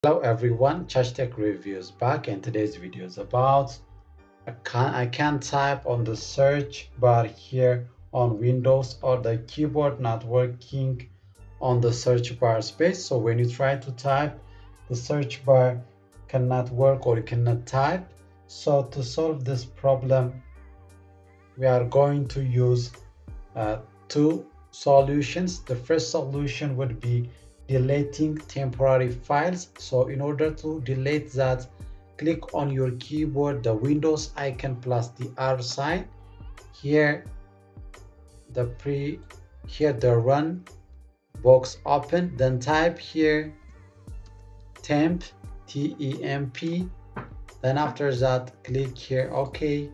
Hello everyone, Tech Reviews back, and today's video is about I can't type on the search bar here on Windows, or the keyboard not working on the search bar space. So when you try to type, the search bar cannot work or you cannot type. So to solve this problem, we are going to use two solutions. The first solution would be deleting temporary files. So in order to delete that, click on your keyboard the Windows icon plus the R sign. Here the run box open, then type here temp, temp, then after that click here OK,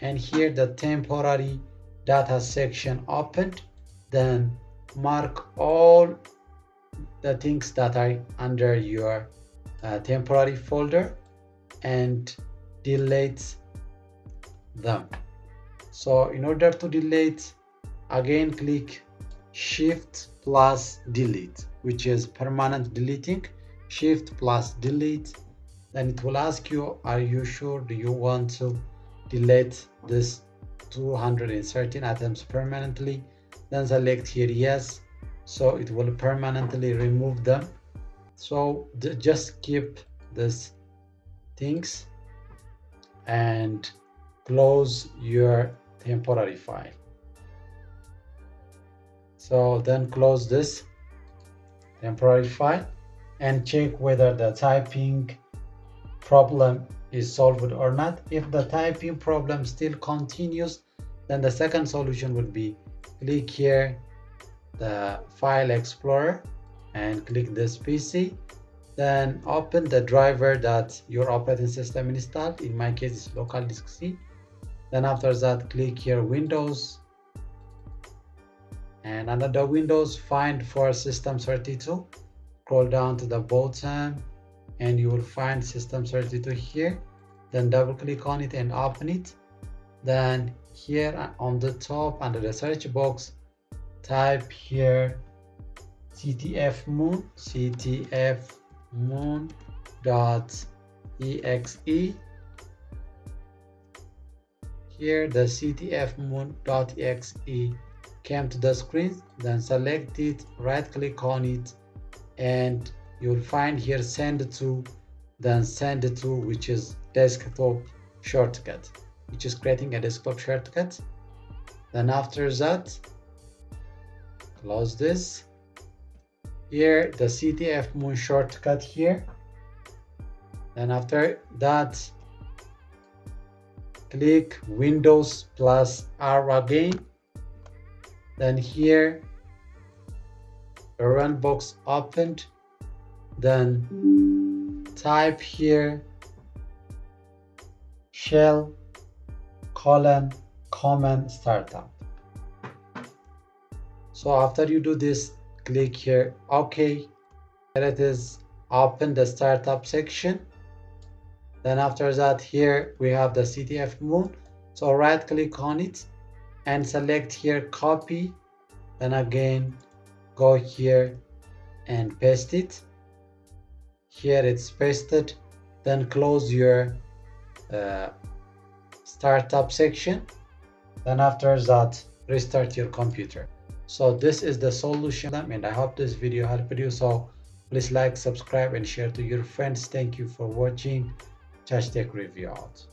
and here the temporary data section opened. Then mark all the things that are under your temporary folder and delete them. So in order to delete, again click shift plus delete, which is permanent deleting. Shift plus delete, then it will ask you, are you sure, do you want to delete this 213 items permanently? Then select here yes, so it will permanently remove them. So just keep these things and close your temporary file. So then close this temporary file and check whether the typing problem is solved or not. If the typing problem still continues, then the second solution would be click here the file explorer and click this PC, then open the driver that your operating system installed. In my case it's local disk C. Then after that click here Windows, and under the Windows find for System32, scroll down to the bottom and you will find System32 here. Then double click on it and open it. Then here on the top under the search box, type here ctfmoon, ctfmoon.exe. Here the ctfmoon.exe came to the screen. Then select it, right click on it, and you'll find here send to, then send to, which is desktop shortcut, which is creating a desktop shortcut. Then after that close this. Here the ctfmoon shortcut here. Then after that click Windows plus R again. Then here the run box opened. Then type here shell common startup. So after you do this, click here OK. Here it is, open the startup section. Then after that here we have the ctfmoon. So right click on it and select here copy. Then again go here and paste it. Here it's pasted. Then close your startup section. Then after that restart your computer. So this is the solution, and I hope this video helped you. So please like, subscribe and share to your friends. Thank you for watching. Tech Review out.